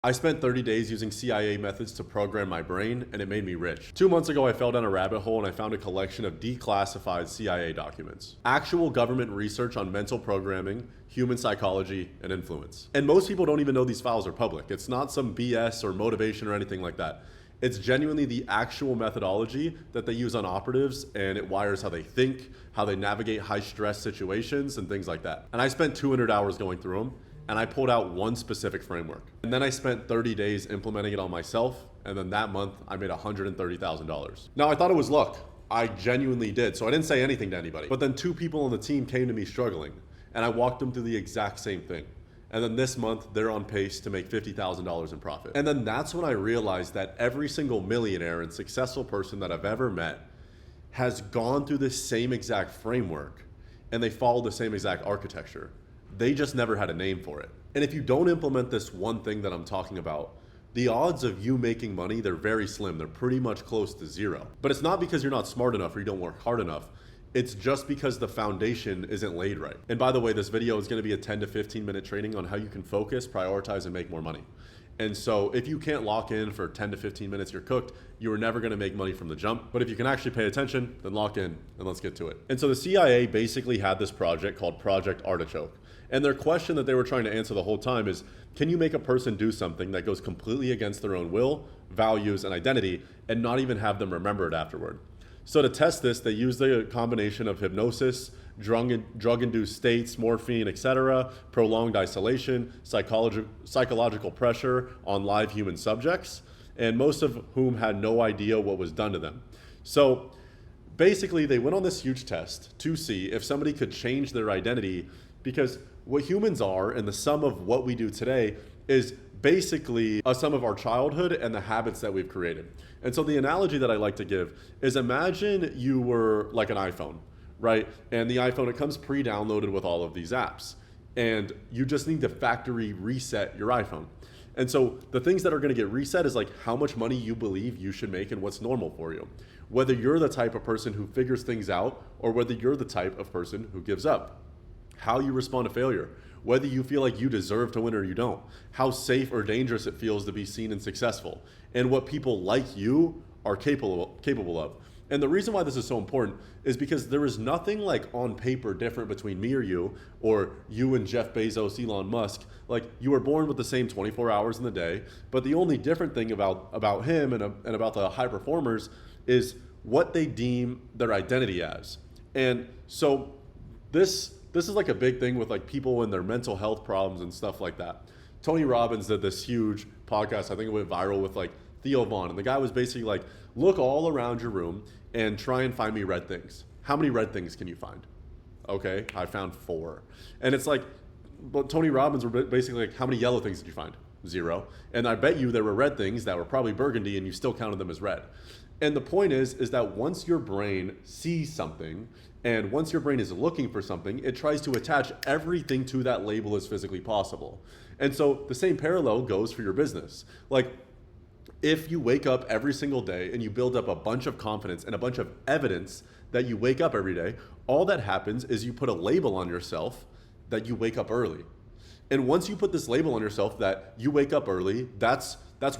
I spent 30 days using CIA methods to program my brain, and it made me rich. 2 months ago, I fell down a rabbit hole and I found a collection of declassified CIA documents. Actual government research on mental programming, human psychology, and influence. And most people don't even know these files are public. It's not some BS or motivation or anything like that. It's genuinely the actual methodology that they use on operatives, and it wires how they think, how they navigate high stress situations, and things like that. And I spent 200 hours going through them, and I pulled out one specific framework. And then I spent 30 days implementing it on myself, and then that month I made $130,000. Now I thought it was luck. I genuinely did, so I didn't say anything to anybody. But then 2 people on the team came to me struggling, and I walked them through the exact same thing. And then this month, they're on pace to make $50,000 in profit. And then that's when I realized that every single millionaire and successful person that I've ever met has gone through this same exact framework, and they follow the same exact architecture. They just never had a name for it. And if you don't implement this one thing that I'm talking about, the odds of you making money, they're very slim. They're pretty much close to zero. But it's not because you're not smart enough or you don't work hard enough. It's just because the foundation isn't laid right. And by the way, this video is gonna be a 10 to 15 minute training on how you can focus, prioritize, and make more money. And so if you can't lock in for 10 to 15 minutes, you're cooked. You are never gonna make money from the jump. But if you can actually pay attention, then lock in and let's get to it. And so the CIA basically had this project called Project Artichoke. And their question that they were trying to answer the whole time is, can you make a person do something that goes completely against their own will, values, and identity, and not even have them remember it afterward? So to test this, they used a combination of hypnosis, drug-induced states, morphine, etc., prolonged isolation, psychological pressure on live human subjects, and most of whom had no idea what was done to them. So basically, they went on this huge test to see if somebody could change their identity, because what humans are and the sum of what we do today is basically a sum of our childhood and the habits that we've created. And so the analogy that I like to give is, imagine you were like an iPhone, right? And the iPhone, it comes pre-downloaded with all of these apps, and you just need to factory reset your iPhone. And so the things that are going to get reset is like how much money you believe you should make and what's normal for you. Whether you're the type of person who figures things out or whether you're the type of person who gives up. How you respond to failure, whether you feel like you deserve to win or you don't, how safe or dangerous it feels to be seen and successful, and what people like you are capable of. And the reason why this is so important is because there is nothing like on paper different between me or you and Jeff Bezos, Elon Musk. Like, you were born with the same 24 hours in the day, but the only different thing about him and about the high performers is what they deem their identity as. And so this is like a big thing with like people and their mental health problems and stuff like that. Tony Robbins did this huge podcast. I think it went viral with like Theo Vaughn. And the guy was basically like, look all around your room and try and find me red things. How many red things can you find? Okay, I found 4. And it's like, but Tony Robbins were basically like, how many yellow things did you find? 0. And I bet you there were red things that were probably burgundy and you still counted them as red. And the point is that once your brain sees something, and once your brain is looking for something, it tries to attach everything to that label as physically possible. And so the same parallel goes for your business. Like, if you wake up every single day and you build up a bunch of confidence and a bunch of evidence that you wake up every day, all that happens is you put a label on yourself that you wake up early. And once you put this label on yourself that you wake up early, that's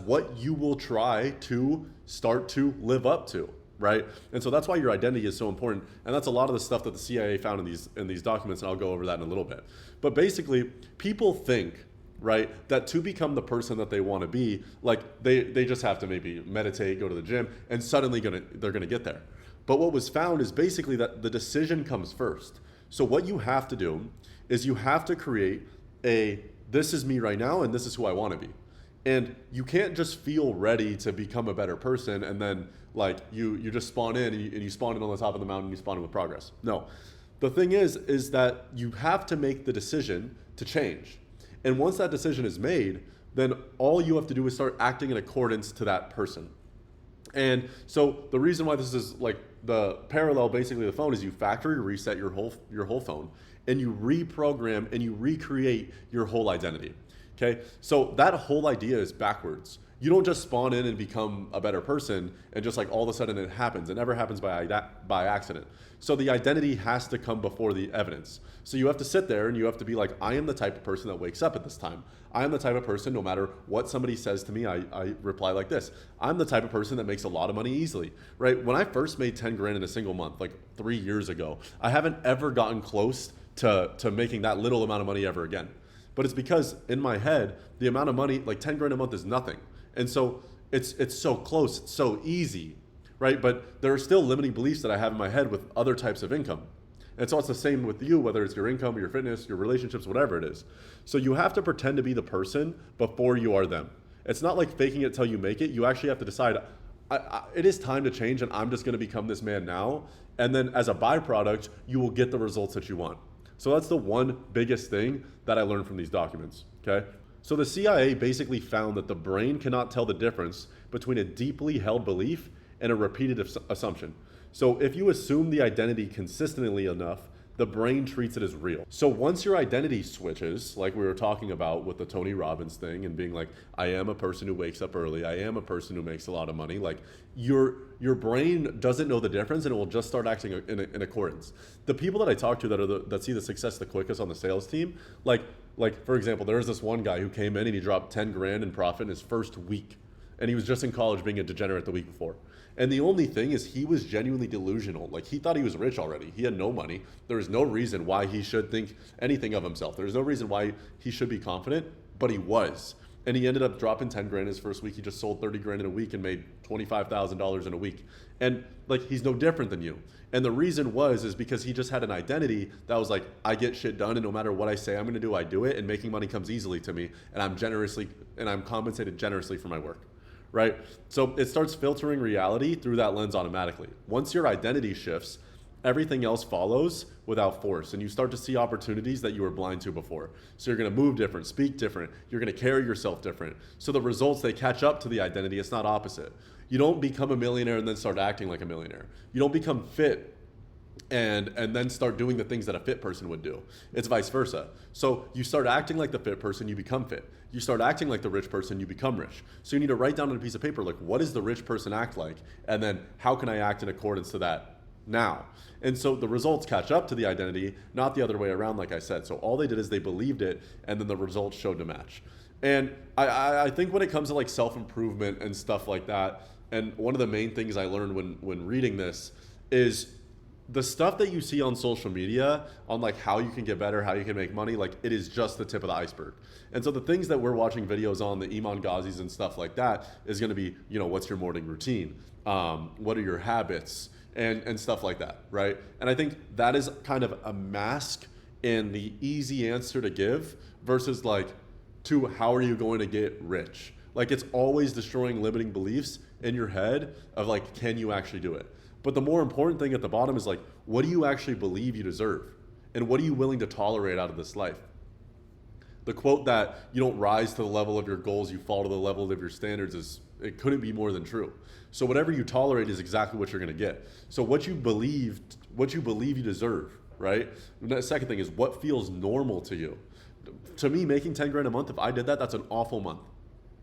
what you will try to start to live up to, right? And so that's why your identity is so important. And that's a lot of the stuff that the CIA found in these documents, and I'll go over that in a little bit. But basically, people think, right, that to become the person that they want to be, like they just have to maybe meditate, go to the gym, and suddenly they're gonna get there. But what was found is basically that the decision comes first. So what you have to do is you have to create this is me right now and this is who I want to be. And you can't just feel ready to become a better person and then like you just spawn in and you spawn in on the top of the mountain and you spawn in with progress. No, the thing is that you have to make the decision to change. And once that decision is made, then all you have to do is start acting in accordance to that person. And so the reason why this is like the parallel, basically the phone, is you factory reset your whole phone and you reprogram and you recreate your whole identity. Okay, so that whole idea is backwards. You don't just spawn in and become a better person and just like all of a sudden it happens. It never happens by accident. So the identity has to come before the evidence. So you have to sit there and you have to be like, I am the type of person that wakes up at this time. I am the type of person, no matter what somebody says to me, I reply like this. I'm the type of person that makes a lot of money easily, right? When I first made 10 grand in a single month, like 3 years ago, I haven't ever gotten close to making that little amount of money ever again. But it's because in my head, the amount of money, like 10 grand a month is nothing. And so it's so close, it's so easy, right? But there are still limiting beliefs that I have in my head with other types of income. And so it's the same with you, whether it's your income or your fitness, your relationships, whatever it is. So you have to pretend to be the person before you are them. It's not like faking it till you make it. You actually have to decide, it is time to change and I'm just gonna become this man now. And then as a byproduct, you will get the results that you want. So that's the one biggest thing that I learned from these documents, okay? So the CIA basically found that the brain cannot tell the difference between a deeply held belief and a repeated assumption. So if you assume the identity consistently enough, the brain treats it as real. So once your identity switches, like we were talking about with the Tony Robbins thing and being like, I am a person who wakes up early, I am a person who makes a lot of money, like your brain doesn't know the difference and it will just start acting in accordance. The people that I talk to that see the success the quickest on the sales team, like for example, there was this one guy who came in and he dropped 10 grand in profit in his first week. And he was just in college being a degenerate the week before. And the only thing is he was genuinely delusional. Like he thought he was rich already. He had no money. There was no reason why he should think anything of himself. There's no reason why he should be confident, but he was. And he ended up dropping 10 grand his first week. He just sold 30 grand in a week and made $25,000 in a week. And like, he's no different than you. And the reason is because he just had an identity that was like, I get shit done and no matter what I say I'm gonna do, I do it, and making money comes easily to me and I'm compensated generously for my work. Right? So it starts filtering reality through that lens automatically. Once your identity shifts, everything else follows without force, and you start to see opportunities that you were blind to before. So you're gonna move different, speak different, you're gonna carry yourself different. So the results, they catch up to the identity, it's not opposite. You don't become a millionaire and then start acting like a millionaire. You don't become fit and then start doing the things that a fit person would do. It's vice versa. So you start acting like the fit person, you become fit. You start acting like the rich person, you become rich. So you need to write down on a piece of paper, like, what does the rich person act like? And then how can I act in accordance to that now? And so the results catch up to the identity, not the other way around, like I said. So all they did is they believed it, and then the results showed to match. And I think when it comes to like self-improvement and stuff like that, and one of the main things I learned when reading this is the stuff that you see on social media on like how you can get better, how you can make money, like it is just the tip of the iceberg. And so the things that we're watching videos on, the Iman Ghazis and stuff like that, is gonna be, you know, what's your morning routine? What are your habits? And stuff like that, right? And I think that is kind of a mask in the easy answer to give versus like to how are you going to get rich? Like it's always destroying limiting beliefs in your head of like, can you actually do it? But the more important thing at the bottom is like, what do you actually believe you deserve? And what are you willing to tolerate out of this life? The quote that you don't rise to the level of your goals, you fall to the level of your standards it couldn't be more than true. So whatever you tolerate is exactly what you're gonna get. So what you believe you deserve, right? And the second thing is what feels normal to you. To me, making 10 grand a month, if I did that, that's an awful month.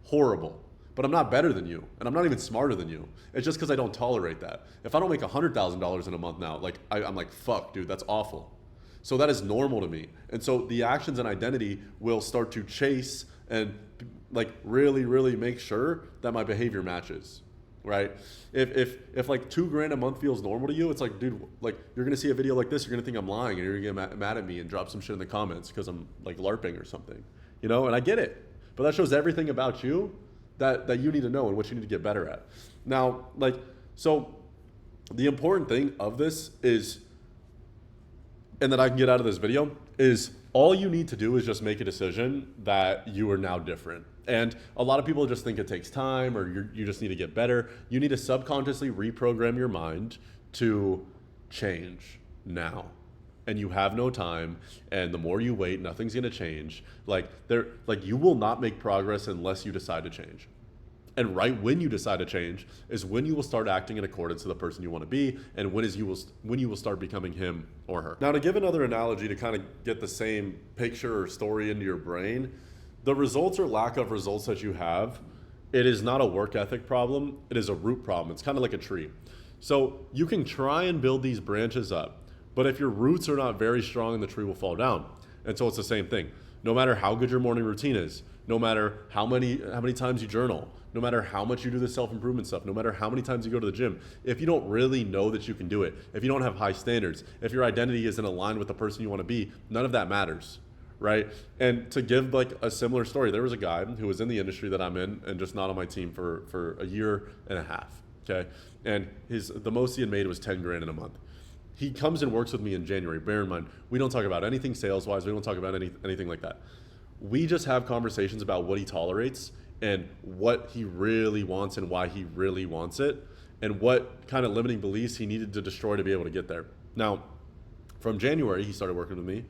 Horrible. But I'm not better than you, and I'm not even smarter than you. It's just because I don't tolerate that. If I don't make $100,000 in a month now, like I'm like, fuck, dude, that's awful. So that is normal to me. And so the actions and identity will start to chase and like really, really make sure that my behavior matches, right? If like 2 grand a month feels normal to you, it's like, dude, like you're gonna see a video like this, you're gonna think I'm lying, and you're gonna get mad at me and drop some shit in the comments because I'm like LARPing or something, you know? And I get it, but that shows everything about you that you need to know and what you need to get better at. Now, like, so the important thing of this is, and that I can get out of this video, is all you need to do is just make a decision that you are now different. And a lot of people just think it takes time or you just need to get better. You need to subconsciously reprogram your mind to change now. And you have no time, and the more you wait, nothing's gonna change. Like you will not make progress unless you decide to change. And right when you decide to change is when you will start acting in accordance to the person you want to be, and when you will start becoming him or her. Now, to give another analogy to kind of get the same picture or story into your brain, the results or lack of results that you have it is not a work ethic problem. It is a root problem. It's kind of like a tree. So you can try and build these branches up, but if your roots are not very strong, the tree will fall down. And so it's the same thing. No matter how good your morning routine is, no matter how many times you journal, no matter how much you do the self-improvement stuff, no matter how many times you go to the gym, if you don't really know that you can do it, if you don't have high standards, if your identity isn't aligned with the person you want to be, none of that matters, right? And to give like a similar story, there was a guy who was in the industry that I'm in and just not on my team for a year and a half, okay? And the most he had made was 10 grand in a month. He comes and works with me in January. Bear in mind, we don't talk about anything sales-wise. We don't talk about anything like that. We just have conversations about what he tolerates and what he really wants and why he really wants it and what kind of limiting beliefs he needed to destroy to be able to get there. Now, from January, he started working with me,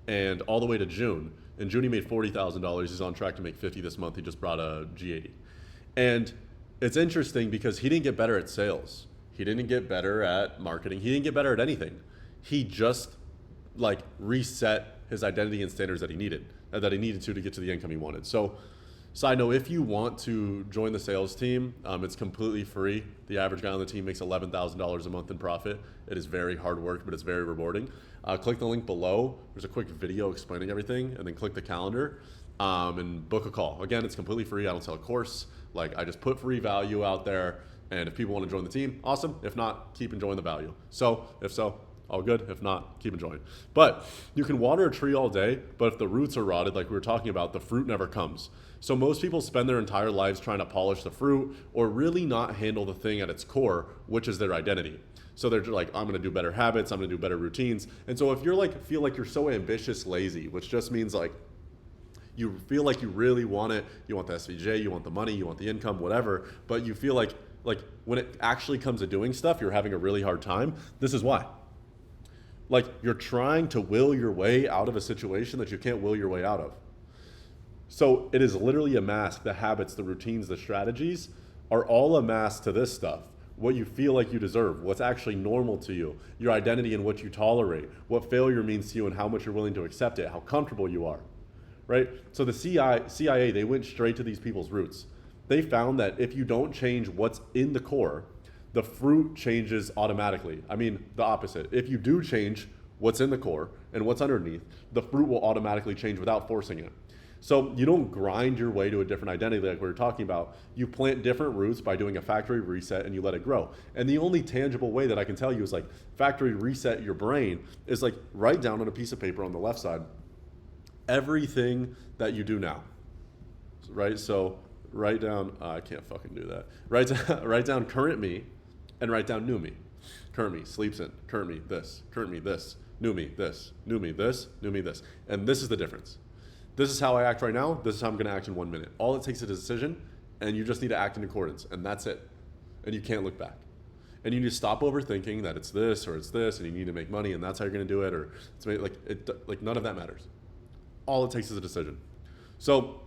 and all the way to June. In June, he made $40,000. He's on track to make 50 this month. He just brought a G80. And it's interesting because he didn't get better at sales. He didn't get better at marketing. He didn't get better at anything. He just like reset his identity and standards that he needed to get to the income he wanted. So side note, if you want to join the sales team, it's completely free. The average guy on the team makes $11,000 a month in profit. It is very hard work, but it's very rewarding. Click the link below. There's a quick video explaining everything, and then click the calendar and book a call. Again, it's completely free. I don't sell a course. Like, I just put free value out there, and if people want to join the team, awesome. If not, keep enjoying the value. So, if so, all good. If not, keep enjoying. But you can water a tree all day, but if the roots are rotted, like we were talking about, the fruit never comes. So most people spend their entire lives trying to polish the fruit or really not handle the thing at its core, which is their identity. So they're like, I'm going to do better habits. I'm going to do better routines. And so if you're like, feel like you're so ambitious, lazy, which just means like, you feel like you really want it. You want the SVJ, you want the money, you want the income, whatever. But you feel like when it actually comes to doing stuff, you're having a really hard time. This is why. Like, you're trying to will your way out of a situation that you can't will your way out of. So it is literally a mask. The habits, the routines, the strategies are all a mask to this stuff. What you feel like you deserve, what's actually normal to you, your identity and what you tolerate, what failure means to you and how much you're willing to accept it, how comfortable you are, right? So the CIA, they went straight to these people's roots. They found that if you don't change what's in the core, the fruit changes automatically. I mean, the opposite. If you do change what's in the core and what's underneath, the fruit will automatically change without forcing it. So you don't grind your way to a different identity like we were talking about. You plant different roots by doing a factory reset and you let it grow. And the only tangible way that I can tell you is like factory reset your brain is like write down on a piece of paper on the left side everything that you do now, right? So write down, I can't fucking do that. Write down current me and write down new me. Current me sleeps in, current me this, new me this, new me this, new me this. And this is the difference. This is how I act right now. This is how I'm going to act in 1 minute. All it takes is a decision, and you just need to act in accordance, and that's it. And you can't look back. And you need to stop overthinking that it's this or it's this, and you need to make money, and that's how you're going to do it, or it's like none of that matters. All it takes is a decision. So,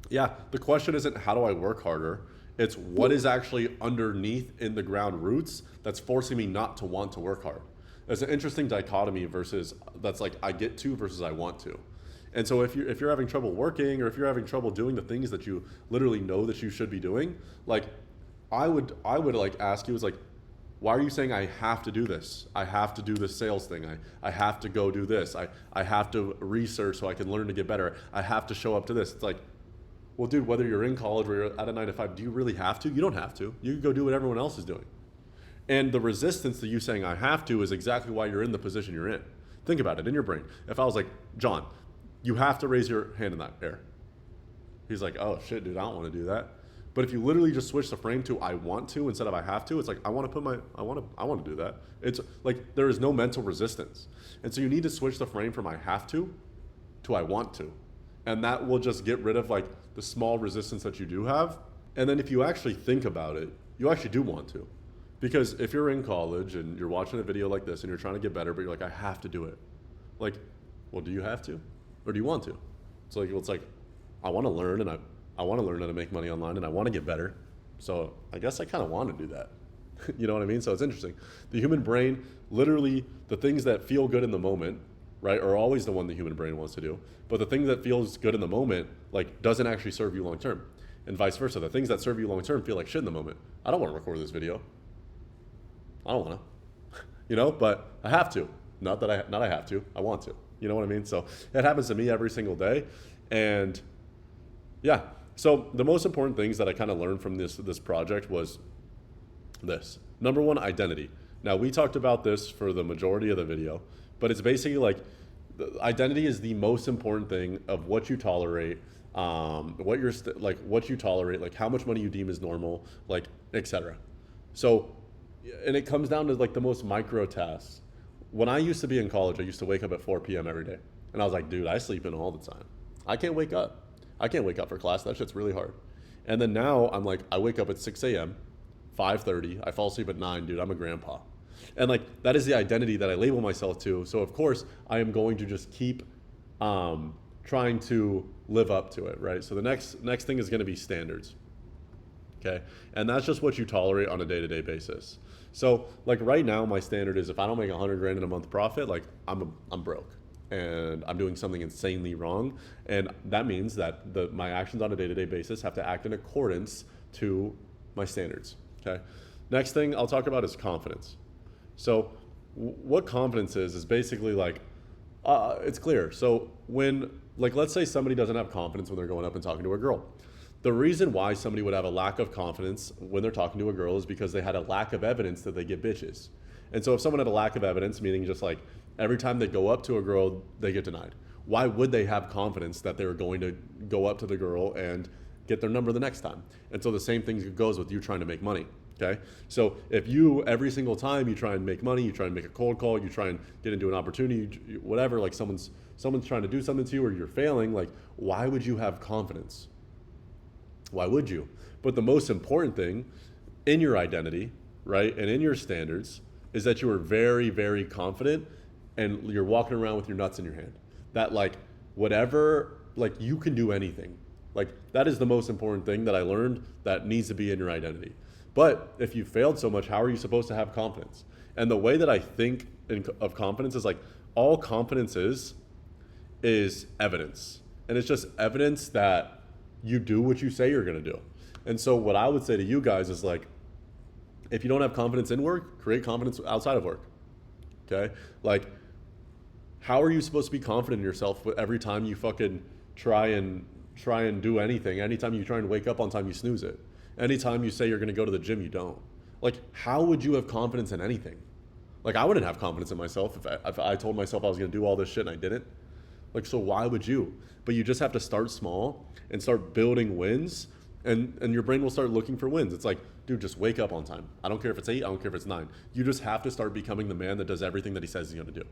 yeah, the question isn't how do I work harder. It's what is actually underneath in the ground roots that's forcing me not to want to work hard. There's an interesting dichotomy versus that's like I get to versus I want to. And so if you're having trouble working or if you're having trouble doing the things that you literally know that you should be doing, like I would like ask you is like, why are you saying I have to do this? I have to do this sales thing. I have to go do this. I have to research so I can learn to get better. I have to show up to this. It's like, well, dude, whether you're in college or you're at a 9 to 5, do you really have to? You don't have to. You can go do what everyone else is doing. And the resistance to you saying I have to is exactly why you're in the position you're in. Think about it in your brain. If I was like, John, you have to raise your hand in that air. He's like, oh shit, dude, I don't want to do that. But if you literally just switch the frame to I want to instead of I have to, it's like I want to do that. It's like there is no mental resistance. And so you need to switch the frame from I have to I want to. And that will just get rid of like the small resistance that you do have. And then if you actually think about it, you actually do want to. Because if you're in college and you're watching a video like this and you're trying to get better, but you're like, I have to do it. Like, well, do you have to? Or do you want to? It's like I want to learn and I want to learn how to make money online and I want to get better. So I guess I kind of want to do that. You know what I mean? So it's interesting. The human brain, literally the things that feel good in the moment, right, are always the one the human brain wants to do. But the thing that feels good in the moment, like, doesn't actually serve you long term. and vice versa. The things that serve you long-term feel like shit in the moment. I don't want to record this video. I don't want to, but I have to. Not I have to, I want to. You know what I mean? So it happens to me every single day. And yeah, so the most important things that I kind of learned from this project was this. Number one, identity. Now, we talked about this for the majority of the video, but it's basically like identity is the most important thing of what you tolerate, what you tolerate, like how much money you deem is normal, like etc. So, and it comes down to like the most micro tasks. When I used to be in college, I used to wake up at 4 p.m. every day. And I was like, dude, I sleep in all the time. I can't wake up. I can't wake up for class. That shit's really hard. And then now I'm like, I wake up at 6 a.m., 5:30. I fall asleep at 9, dude. I'm a grandpa. And like, that is the identity that I label myself to. So of course, I am going to just keep trying to live up to it, right? So the next thing is going to be standards. Okay. And that's just what you tolerate on a day-to-day basis. So like right now, my standard is if I don't make 100 grand in a month profit, like I'm broke and I'm doing something insanely wrong. And that means that my actions on a day-to-day basis have to act in accordance to my standards. Okay. Next thing I'll talk about is confidence. So what confidence is basically like, it's clear. So when, like, let's say somebody doesn't have confidence when they're going up and talking to a girl. The reason why somebody would have a lack of confidence when they're talking to a girl is because they had a lack of evidence that they get bitches. And so if someone had a lack of evidence, meaning just like every time they go up to a girl, they get denied. Why would they have confidence that they were going to go up to the girl and get their number the next time? And so the same thing goes with you trying to make money. Okay. So if you, every single time you try and make money, you try and make a cold call, you try and get into an opportunity, whatever, like someone's trying to do something to you or you're failing, like why would you have confidence? Why would you? But the most important thing in your identity, right, and in your standards is that you are very, very confident and you're walking around with your nuts in your hand. That like whatever, like you can do anything. Like that is the most important thing that I learned that needs to be in your identity. But if you failed so much, how are you supposed to have confidence? And the way that I think of confidence is like all confidence is evidence. And it's just evidence that you do what you say you're going to do. And so what I would say to you guys is like, if you don't have confidence in work, create confidence outside of work. Okay. Like how are you supposed to be confident in yourself every time you fucking try and do anything? Anytime you try and wake up on time, you snooze it. Anytime you say you're going to go to the gym, you don't. Like, how would you have confidence in anything? Like, I wouldn't have confidence in myself if I told myself I was going to do all this shit and I didn't. Like, so why would you? But you just have to start small and start building wins, and your brain will start looking for wins. It's like, dude, just wake up on time. I don't care if it's 8, I don't care if it's 9. You just have to start becoming the man that does everything that he says he's going to do.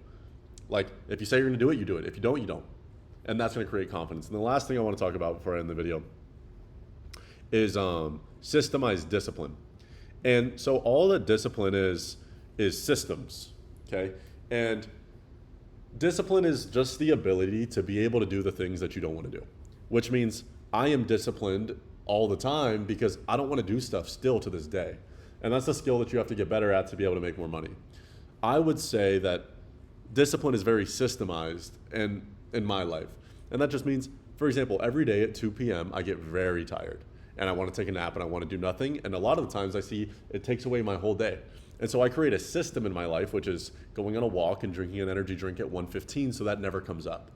Like, if you say you're going to do it, you do it. If you don't, you don't. And that's going to create confidence. And the last thing I want to talk about before I end the video is systemized discipline. And so all that discipline is systems, okay? And discipline is just the ability to be able to do the things that you don't want to do, which means I am disciplined all the time because I don't want to do stuff still to this day. And that's a skill that you have to get better at to be able to make more money. I would say that discipline is very systemized in my life. And that just means, for example, every day at 2 p.m., I get very tired and I want to take a nap and I want to do nothing. And a lot of the times I see it takes away my whole day. And so I create a system in my life, which is going on a walk and drinking an energy drink at 1:15, so that never comes up.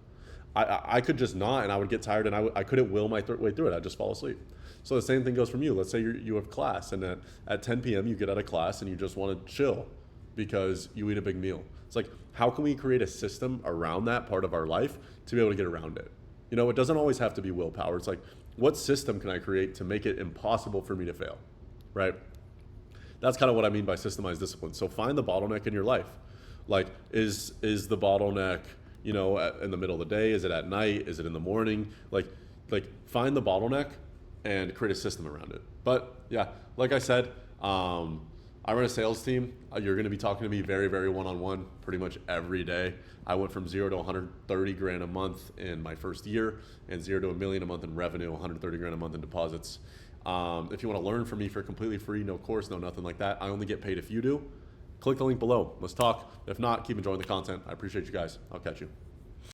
I could just not, and I would get tired, and I couldn't will my way through it. I'd just fall asleep. So the same thing goes from you. Let's say you have class, and at 10 p.m. you get out of class, and you just want to chill because you eat a big meal. It's like, how can we create a system around that part of our life to be able to get around it? You know, it doesn't always have to be willpower. It's like, what system can I create to make it impossible for me to fail, right? That's kind of what I mean by systemized discipline. So find the bottleneck in your life. Like, is the bottleneck, you know, in the middle of the day? Is it at night? Is it in the morning? Like find the bottleneck and create a system around it. But yeah, like I said, I run a sales team. You're going to be talking to me very, very one-on-one pretty much every day. I went from 0 to 130 grand a month in my first year and 0 to $1 million a month in revenue, 130 grand a month in deposits. If you want to learn from me for completely free, no course, no nothing like that, I only get paid if you do. Click the link below. Let's talk. If not, keep enjoying the content. I appreciate you guys. I'll catch you.